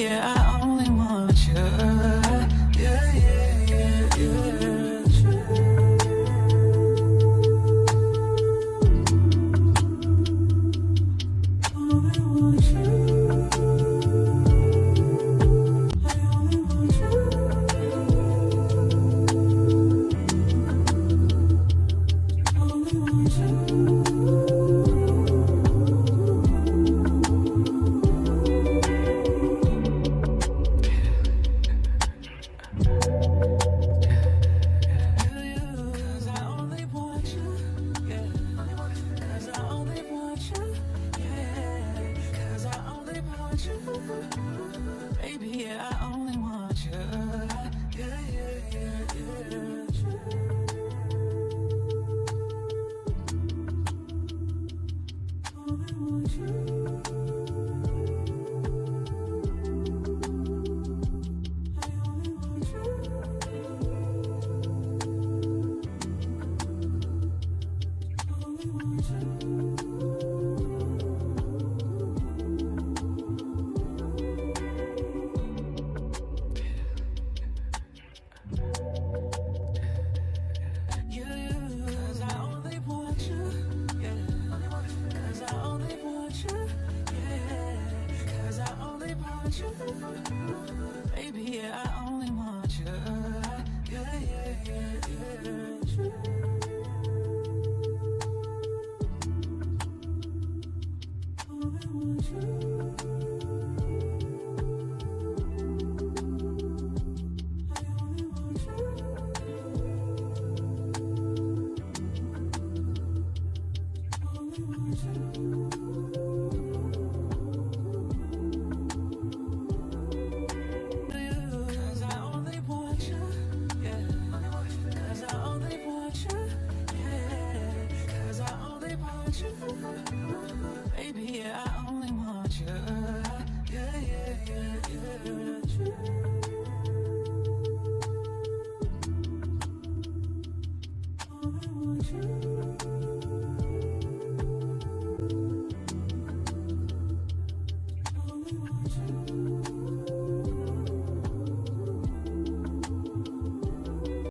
yeah, I only want you. Yeah, yeah, yeah, yeah. Only want you. I only want you. Only want you. Baby, yeah, I only want you. Yeah, yeah, yeah, yeah. Only want you. I only want you. Only want you. Baby, yeah, I